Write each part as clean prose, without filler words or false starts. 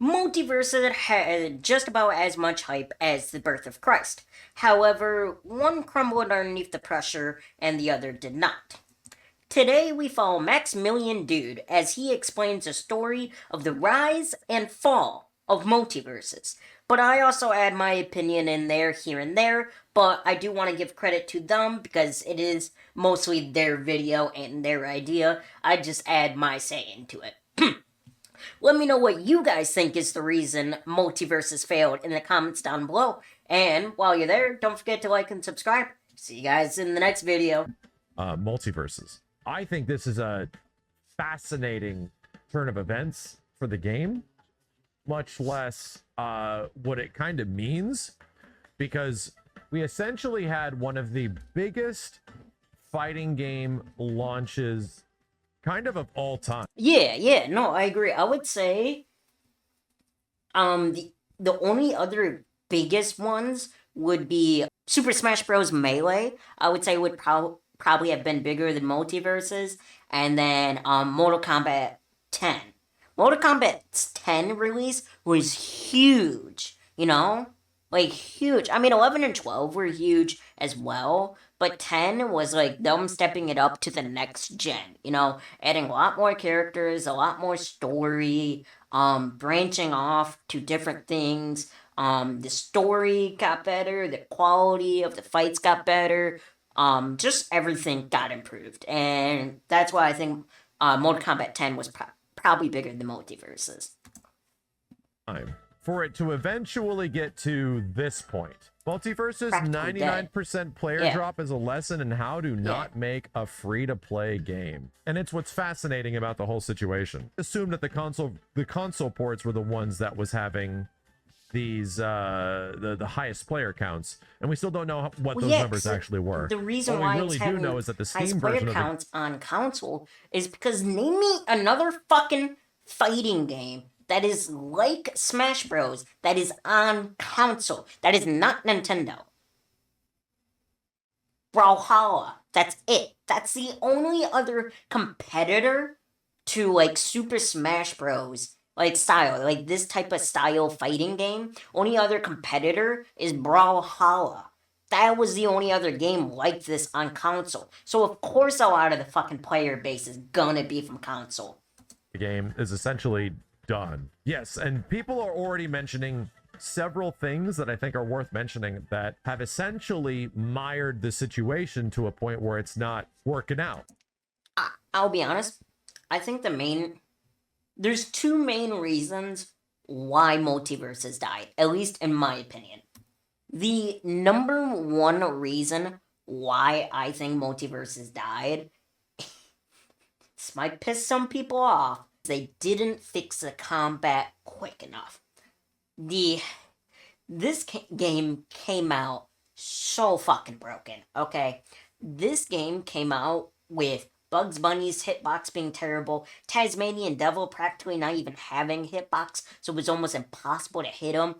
MultiVersus had just about as much hype as the birth of Christ. However, one crumbled underneath the pressure and the other did not. Today we follow Maxmillian Dood as he explains the story of the rise and fall of multiverses. But I also add my opinion in there, here and there, but I do want to give credit to them because it is mostly their video and their idea. I just add my say into it. Let me know what you guys think is the reason multiverses failed in the comments down below. And while you're there, don't forget to like and subscribe. See you guys in the next video. Multiverses. I think this is a fascinating turn of events for the game, much less what it kind of means, because we essentially had one of the biggest fighting game launches kind of all time. Yeah, no, I agree. I would say the only other biggest ones would be Super Smash Bros. Melee. I would say would probably have been bigger than Multiverses, and then Mortal Kombat 10. Mortal Kombat 10 release was huge, you know? Like, huge. I mean, 11 and 12 were huge as well, but 10 was like them stepping it up to the next gen, you know? Adding a lot more characters, a lot more story, branching off to different things. The story got better, the quality of the fights got better, just everything got improved. And that's why I think Mortal Kombat 10 was probably bigger than Multiverses. For it to eventually get to this point. Multiversus 99% player drop is a lesson in how to not make a free-to-play game. And it's what's fascinating about the whole situation. Assume that the console ports were the ones that was having these the highest player counts, and we still don't know what those numbers actually were. The reason why we really do know is that the Steam player version counts on console is because name me another fucking fighting game that is like Smash Bros. That is on console. That is not Nintendo. Brawlhalla. That's it. That's the only other competitor to like Super Smash Bros. Like style, like this type of style fighting game. Only other competitor is Brawlhalla. That was the only other game like this on console. So of course a lot of the fucking player base is gonna be from console. The game is essentially done. Yes, and people are already mentioning several things that I think are worth mentioning that have essentially mired the situation to a point where it's not working out. I'll be honest. I think there's two main reasons why MultiVersus died, at least in my opinion. The number one reason why I think MultiVersus died, this might piss some people off, they didn't fix the combat quick enough. This game came out so fucking broken, okay? This game came out with Bugs Bunny's hitbox being terrible, Tasmanian Devil practically not even having hitbox, so it was almost impossible to hit him.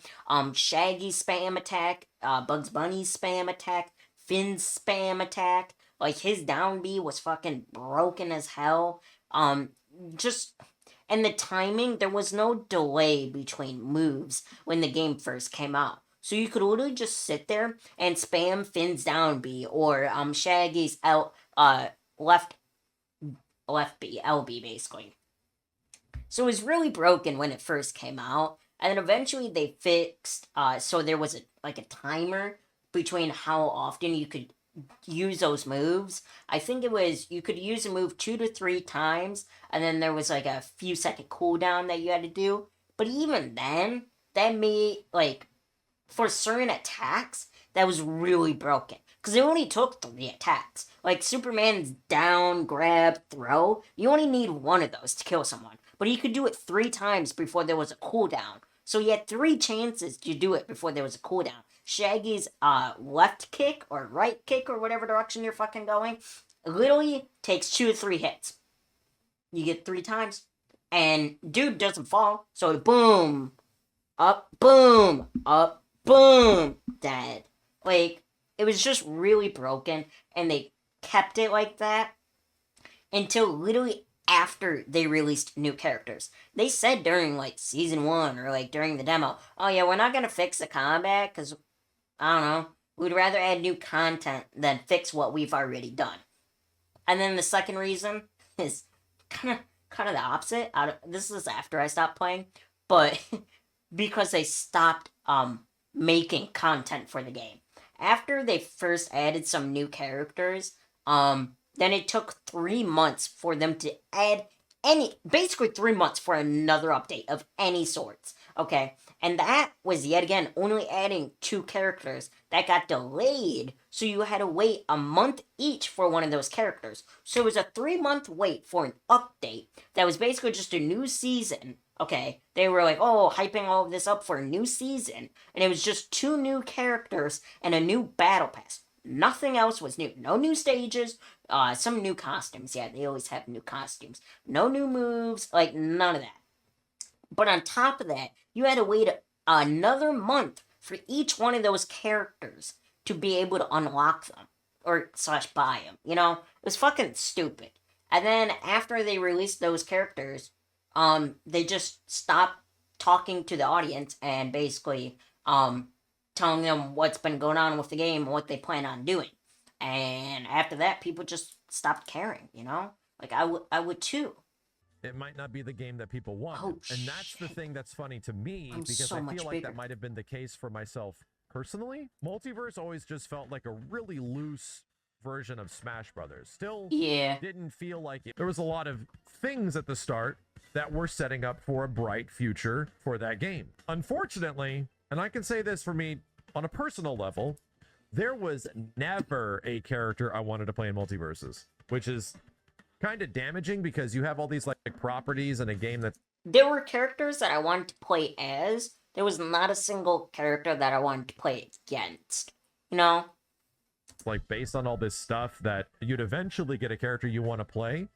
Shaggy's spam attack, Bugs Bunny's spam attack, Finn's spam attack, like his down B was fucking broken as hell. And the timing, there was no delay between moves when the game first came out. So you could literally just sit there and spam Finn's down B or Shaggy's left B, LB basically. So it was really broken when it first came out, and then eventually they fixed, so there was a timer between how often you could use those moves. I think it was, you could use a move 2 to 3 times, and then there was like a few second cooldown that you had to do. But even then, that made, like, for certain attacks, that was really broken. Because it only took 3 attacks. Like Superman's down, grab, throw. You only need one of those to kill someone. But he could do it 3 times before there was a cooldown. So he had 3 chances to do it before there was a cooldown. Shaggy's left kick or right kick or whatever direction you're fucking going literally takes 2 to 3 hits. You get 3 times. And dude doesn't fall. So boom, up, boom, dead. Like, it was just really broken, and they kept it like that until literally after they released new characters. They said during like season 1 or like during the demo, oh yeah, we're not gonna fix the combat because I don't know, we'd rather add new content than fix what we've already done. And then the second reason is kind of the opposite. This is after I stopped playing, but because they stopped making content for the game. After they first added some new characters, then it took 3 months for them to add basically 3 months for another update of any sorts. Okay, and that was yet again only adding 2 characters that got delayed, so you had to wait a month each for one of those characters. So it was a 3-month wait for an update that was basically just a new season. Okay, they were like, oh, hyping all of this up for a new season, and it was just 2 new characters and a new battle pass. Nothing else was new. No new stages, some new costumes. Yeah, they always have new costumes. No new moves, like none of that. But on top of that, you had to wait another month for each one of those characters to be able to unlock them or / buy them. You know, it was fucking stupid. And then after they released those characters, they just stopped talking to the audience and basically telling them what's been going on with the game and what they plan on doing. And after that, people just stopped caring, you know? Like, I would too. It might not be the game that people want. Oh, and that's the thing that's funny to me, because so I feel like bigger. that might have been the case for myself personally. Multiverse always just felt like a really loose version of Smash Brothers. Still didn't feel like it. There was a lot of things at the start that were setting up for a bright future for that game. Unfortunately, and I can say this for me on a personal level, there was never a character I wanted to play in Multiverses, which is kind of damaging because you have all these like properties in a game that there were characters that I wanted to play as. There was not a single character that I wanted to play against. You know? Like based on all this stuff that you'd eventually get a character you want to play.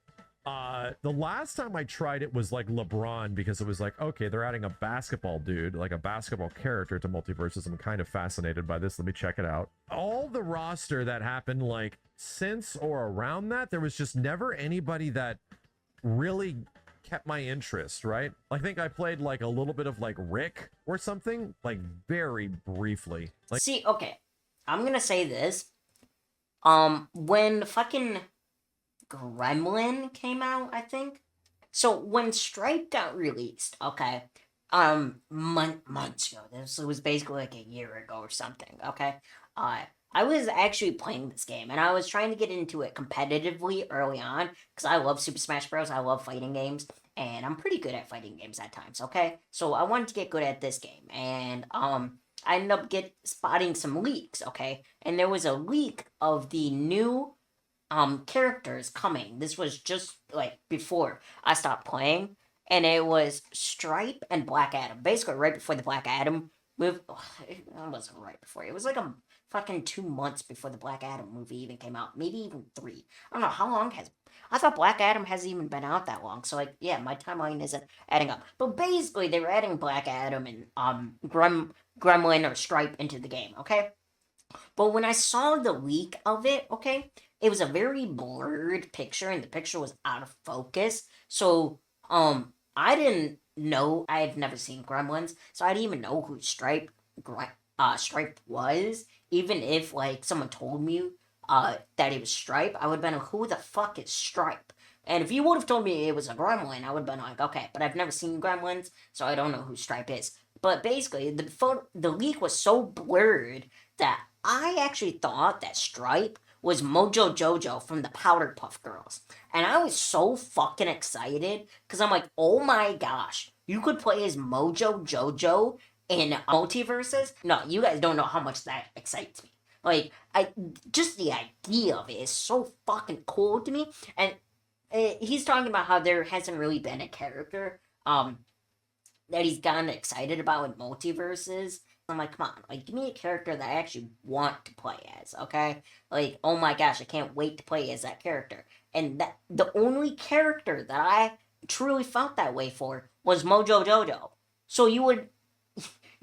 The last time I tried it was like LeBron, because it was like, okay, they're adding a basketball dude, like a basketball character to Multiverses. I'm kind of fascinated by this. Let me check it out. All the roster that happened like since or around that, there was just never anybody that really kept my interest, right? I think I played like a little bit of like Rick or something, like very briefly. Like, see, okay, I'm gonna say this. When fucking Gremlin came out, I think. So when Stripe got released, okay, months ago. This was basically like a year ago or something. Okay, I was actually playing this game and I was trying to get into it competitively early on because I love Super Smash Bros. I love fighting games and I'm pretty good at fighting games at times. Okay, so I wanted to get good at this game and I ended up spotting some leaks. Okay, and there was a leak of the new characters coming. This was just like before I stopped playing, and it was Stripe and Black Adam. Basically, right before the Black Adam movie. It wasn't right before. It was like a fucking 2 months before the Black Adam movie even came out. Maybe even 3. I don't know how long has. I thought Black Adam hasn't even been out that long. So like, yeah, my timeline isn't adding up. But basically, they were adding Black Adam and Gremlin or Stripe into the game. Okay. But when I saw the leak of it, okay, it was a very blurred picture and the picture was out of focus. So, I didn't know, I had never seen Gremlins, so I didn't even know who Stripe was. Even if, like, someone told me, that it was Stripe, I would have been like, who the fuck is Stripe? And if you would have told me it was a Gremlin, I would have been like, okay, but I've never seen Gremlins, so I don't know who Stripe is. But basically, the leak was so blurred that I actually thought that Stripe was Mojo Jojo from the Powder Puff Girls. And I was so fucking excited, because I'm like, oh my gosh, you could play as Mojo Jojo in Multiverses? No, you guys don't know how much that excites me. Like, just the idea of it is so fucking cool to me. And he's talking about how there hasn't really been a character, that he's gotten excited about in Multiverses. I'm like, come on, like, give me a character that I actually want to play as, okay? Like, oh my gosh, I can't wait to play as that character. And that the only character that I truly felt that way for was Mojo Jojo. So you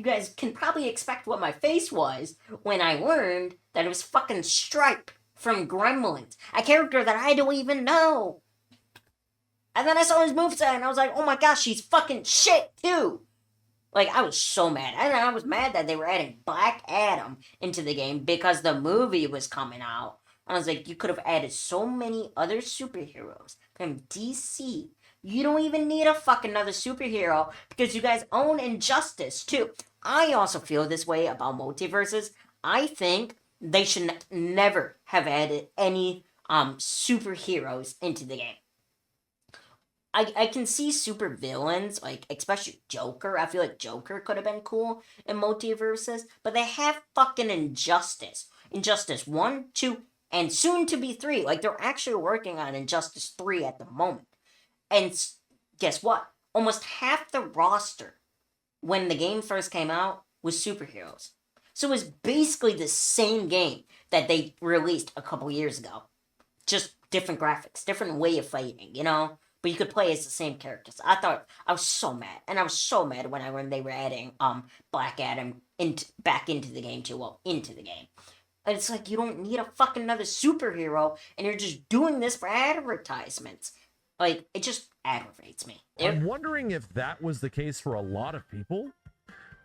guys can probably expect what my face was when I learned that it was fucking Stripe from Gremlins. A character that I don't even know. And then I saw his moveset, and I was like, oh my gosh, he's fucking shit, too. Like, I was so mad. And I was mad that they were adding Black Adam into the game because the movie was coming out. I was like, you could have added so many other superheroes from DC. You don't even need a fucking another superhero because you guys own Injustice, too. I also feel this way about multiverses. I think they should never have added any superheroes into the game. I can see super villains, like, especially Joker. I feel like Joker could have been cool in multiverses, but they have fucking Injustice. Injustice 1, 2, and soon to be 3. Like, they're actually working on Injustice 3 at the moment. And guess what? Almost half the roster when the game first came out was superheroes. So it was basically the same game that they released a couple years ago. Just different graphics, different way of fighting, you know? But you could play as the same characters. I was so mad. And I was so mad when they were adding Black Adam back into the game too. Well, into the game. And it's like, you don't need a fucking another superhero, and you're just doing this for advertisements. Like, it just aggravates me. I'm wondering if that was the case for a lot of people.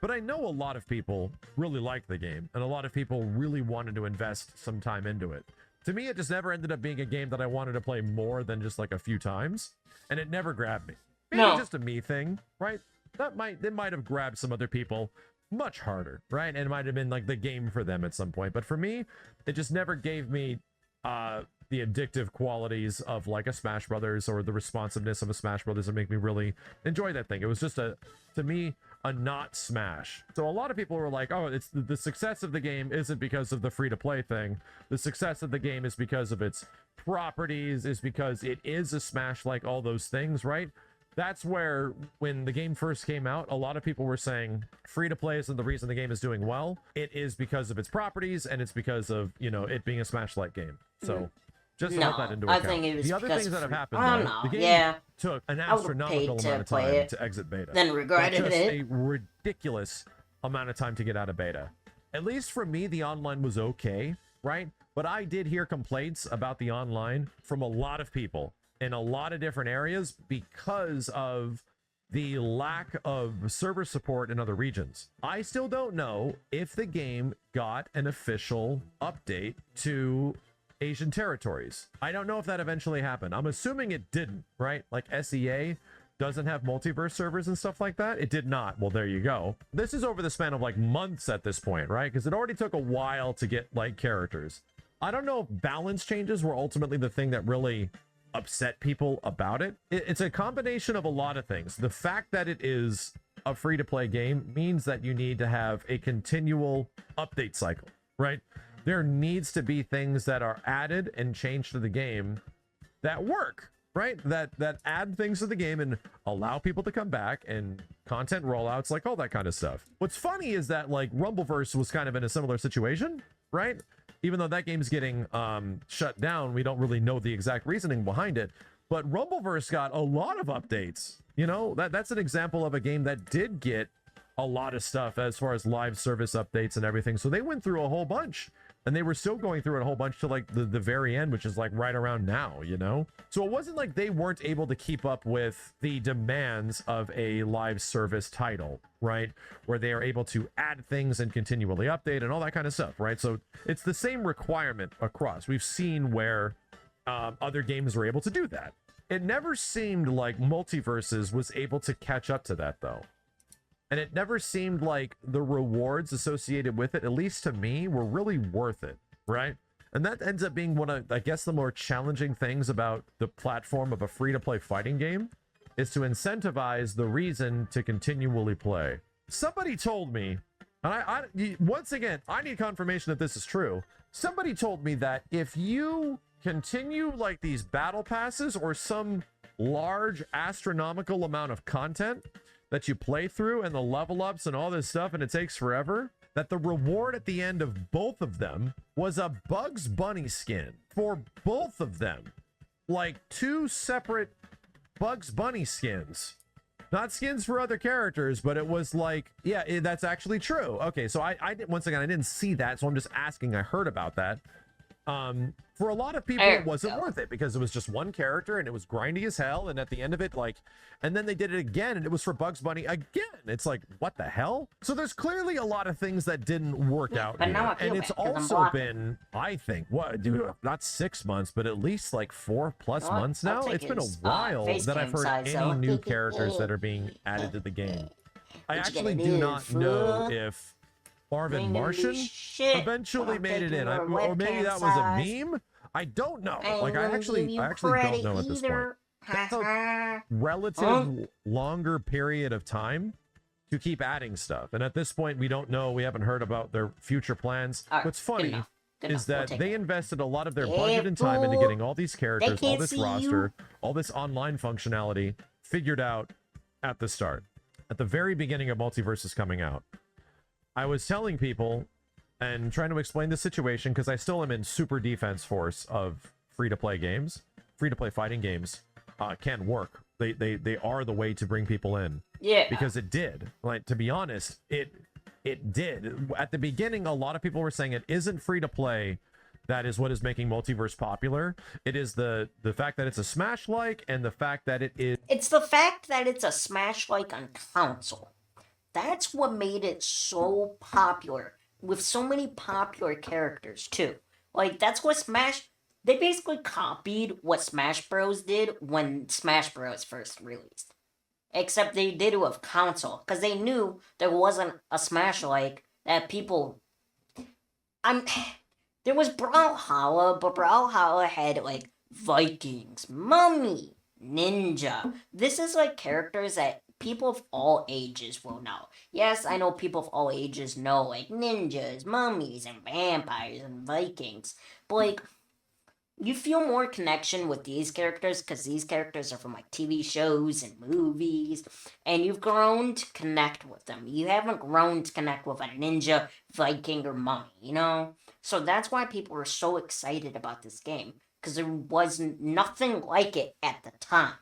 But I know a lot of people really liked the game, and a lot of people really wanted to invest some time into it. To me, it just never ended up being a game that I wanted to play more than just like a few times, and it never grabbed me. Maybe just a me thing, right? It might have grabbed some other people much harder, right? And it might have been like the game for them at some point. But for me, it just never gave me the addictive qualities of like a Smash Brothers or the responsiveness of a Smash Brothers that make me really enjoy that thing. It was just to me, a not Smash. So a lot of people were like, oh, it's the success of the game isn't because of the free-to-play thing. The success of the game is because of its properties, is because it is a Smash, like all those things, right? That's where, when the game first came out, a lot of people were saying free-to-play isn't the reason the game is doing well. It is because of its properties, and it's because of, you know, it being a Smash-like game. So just to put that into account. I think it was the other things that have happened, though, the game yeah. took an astronomical amount of time to exit beta. Then regretted just it. a ridiculous amount of time to get out of beta. At least for me, the online was okay, right? But I did hear complaints about the online from a lot of people in a lot of different areas because of the lack of server support in other regions. I still don't know if the game got an official update to Asian territories. I don't know if that eventually happened. I'm assuming it didn't, right? Like SEA doesn't have multiverse servers and stuff like that. It did not. Well, there you go. This is over the span of like months at this point, right? Because it already took a while to get like characters. I don't know if balance changes were ultimately the thing that really upset people about it. It's a combination of a lot of things. The fact that it is a free-to-play game means that you need to have a continual update cycle, right? There needs to be things that are added and changed to the game that work, right? That add things to the game and allow people to come back, and content rollouts, like all that kind of stuff. What's funny is that like Rumbleverse was kind of in a similar situation, right? Even though that game's getting shut down, we don't really know the exact reasoning behind it. But Rumbleverse got a lot of updates. You know, that's an example of a game that did get a lot of stuff as far as live service updates and everything. So they went through a whole bunch. And they were still going through it a whole bunch to like the very end, which is like right around now, you know? So it wasn't like they weren't able to keep up with the demands of a live service title, right? Where they are able to add things and continually update and all that kind of stuff, right? So it's the same requirement across. We've seen where other games were able to do that. It never seemed like MultiVersus was able to catch up to that, though. And it never seemed like the rewards associated with it, at least to me, were really worth it, right? And that ends up being one of, I guess, the more challenging things about the platform of a free-to-play fighting game, is to incentivize the reason to continually play. Somebody told me, and once again, I need confirmation that this is true. Somebody told me that if you continue like these battle passes or some large astronomical amount of content that you play through and the level ups and all this stuff, and it takes forever, that the reward at the end of both of them was a Bugs Bunny skin for both of them. Like 2 separate Bugs Bunny skins. Not skins for other characters, but it was like, yeah, that's actually true. Okay, so I once again, I didn't see that, so I'm just asking. I heard about that. For a lot of people, it wasn't worth it because it was just one character and it was grindy as hell. And at the end of it, like, and then they did it again and it was for Bugs Bunny again. It's like, what the hell? So there's clearly a lot of things that didn't work out but here. now I feel And it's bad 'cause I'm also blocking. been, I think, what, dude, not 6 months, but at least like 4+ months now. It's been a while that I've heard any new characters that are being added to the game. I actually do not know if Marvin Martian eventually made it in, or maybe that was a meme. I don't know. Like, I actually don't know at this point. That's a relative longer period of time to keep adding stuff, and at this point, we don't know. We haven't heard about their future plans. What's funny is that they invested a lot of their budget and time into getting all these characters, all this roster, all this online functionality figured out at the start, at the very beginning of MultiVersus coming out. I was telling people and trying to explain the situation because I still am in super defense force of free-to-play games. Free-to-play fighting games can work. They are the way to bring people in. Yeah. Because it did. Like, to be honest, it did. At the beginning, a lot of people were saying it isn't free-to-play. That is what is making Multiverse popular. It is the fact that it's a Smash-like and the fact that it is... It's the fact that it's a Smash-like on console. That's what made it so popular, with so many popular characters, too. Like, that's what Smash... They basically copied what Smash Bros. Did when Smash Bros. First released. Except they did it with console, because they knew there wasn't a Smash-like that people... There was Brawlhalla, but Brawlhalla had, like, Vikings, Mummy, Ninja. This is, like, characters that people of all ages will know. Yes, I know people of all ages know, like, ninjas, mummies, and vampires, and Vikings. But, like, you feel more connection with these characters because these characters are from, like, TV shows and movies. And you've grown to connect with them. You haven't grown to connect with a ninja, Viking, or mummy, you know? So that's why people were so excited about this game. Because there was nothing like it at the time.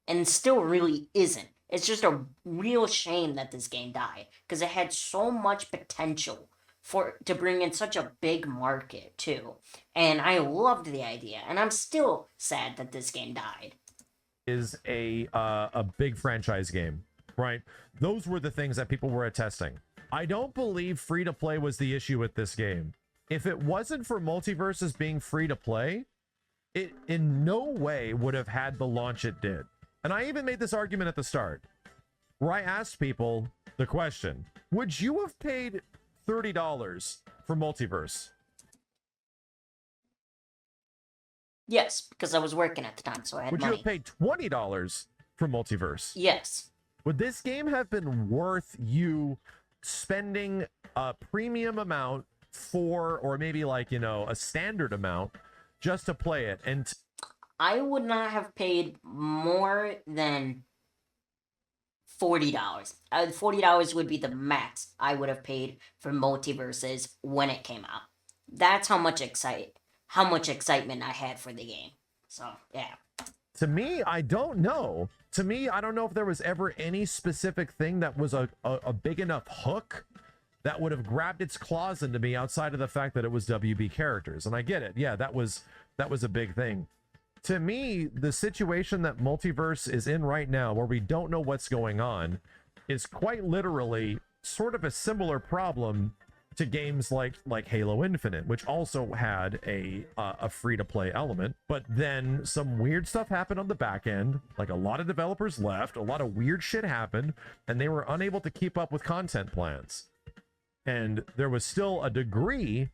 And still really isn't. It's just a real shame that this game died, because it had so much potential to bring in such a big market too, and I loved the idea, and I'm still sad that this game died. Is a big franchise game, right? Those were the things that people were attesting. I don't believe free to play was the issue with this game. If it wasn't for MultiVersus being free to play, it in no way would have had the launch it did. And I even made this argument at the start, where I asked people the question, would you have paid $30 for Multiverse? Yes, because I was working at the time, so I had money. Would you have paid $20 for Multiverse? Yes. Would this game have been worth you spending a premium amount for, or maybe like, you know, a standard amount just to play it? And I would not have paid more than $40. $40 would be the max I would have paid for MultiVersus when it came out. That's how much excitement I had for the game. So, yeah. To me, I don't know. To me, I don't know if there was ever any specific thing that was a big enough hook that would have grabbed its claws into me outside of the fact that it was WB characters. And I get it. Yeah, that was a big thing. To me, the situation that Multiverse is in right now, where we don't know what's going on, is quite literally sort of a similar problem to games like Halo Infinite, which also had a free-to-play element. But then some weird stuff happened on the back end. Like, a lot of developers left, a lot of weird shit happened, and they were unable to keep up with content plans. And there was still a degree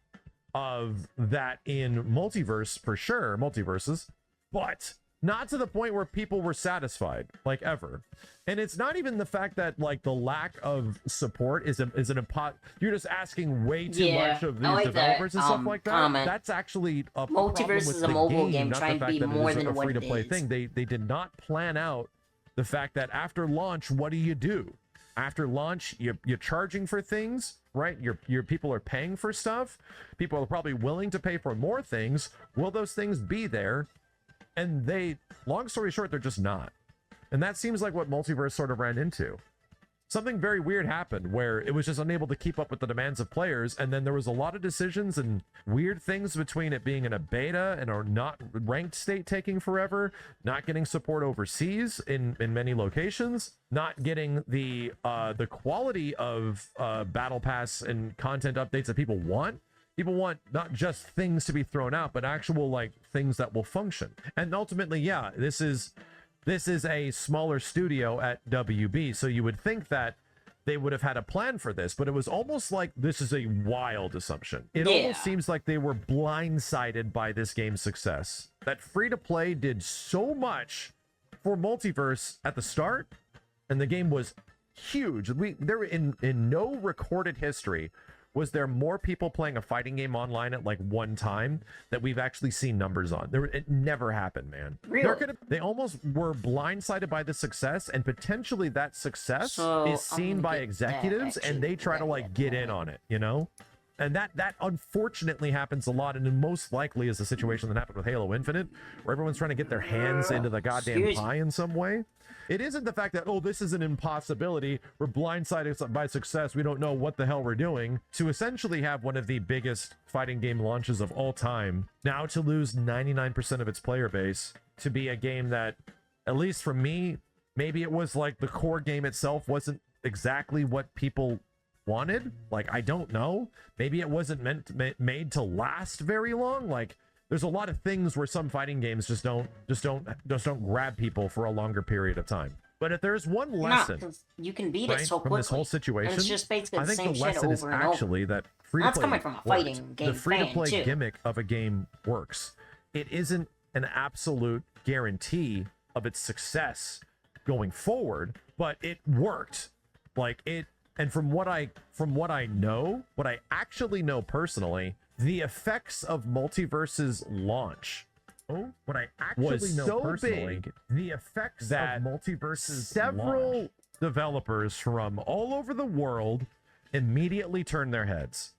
of that in Multiverse, for sure, Multiverses, but not to the point where people were satisfied, like, ever. And it's not even the fact that, like, the lack of support is an you're just asking way too much of these developers and stuff like that. Comment. That's actually a Multiverse is a mobile game trying to be more than what it is. Free-to-play thing. They did not plan out the fact that after launch, what do? After launch, you're charging for things, right? Your people are paying for stuff. People are probably willing to pay for more things. Will those things be there? And long story short, they're just not. And that seems like what Multiverse sort of ran into. something very weird happened where it was just unable to keep up with the demands of players. And then there was a lot of decisions and weird things between it being in a beta and a not ranked state taking forever, not getting support overseas in many locations, not getting the quality of battle pass and content updates that people want. People want not just things to be thrown out, but actual like things that will function. And ultimately, yeah, this is a smaller studio at WB, so you would think that they would have had a plan for this, but it was almost like this is a wild assumption. It almost seems like they were blindsided by this game's success. That free-to-play did so much for Multiverse at the start, and the game was huge. There in no recorded history was there more people playing a fighting game online at like one time that we've actually seen numbers on. It never happened, man. Really? They almost were blindsided by the success, and potentially that success is seen by executives, and they try to like get in on it, you know? And that unfortunately happens a lot, and most likely is the situation that happened with Halo Infinite, where everyone's trying to get their hands into the goddamn pie in some way. It isn't the fact that, oh, this is an impossibility, we're blindsided by success, we don't know what the hell we're doing, to essentially have one of the biggest fighting game launches of all time, now to lose 99% of its player base, to be a game that, at least for me, maybe it was like the core game itself wasn't exactly what people wanted. Like, I don't know. Maybe it wasn't made to last very long. Like, there's a lot of things where some fighting games just don't grab people for a longer period of time. But if there's one lesson, you can beat it so quickly from this whole situation, it's just basically I think the lesson is actually that that's coming from a fighting game. The free-to-play gimmick of a game works. It isn't an absolute guarantee of its success going forward, but it worked. Like it. And from what I know, what I actually know personally, the effects of Multiverse's launch was so big. The effects of Multiverse's several developers from all over the world immediately turned their heads.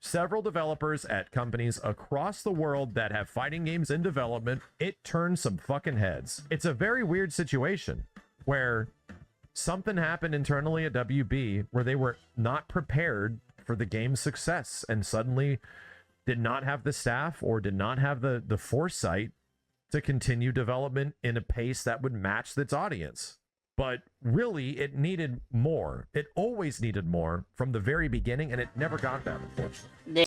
Several developers at companies across the world that have fighting games in development, it turned some fucking heads. It's a very weird situation where something happened internally at WB where they were not prepared for the game's success and suddenly did not have the staff or did not have the foresight to continue development in a pace that would match its audience. But really, it needed more. It always needed more from the very beginning, and it never got that, unfortunately.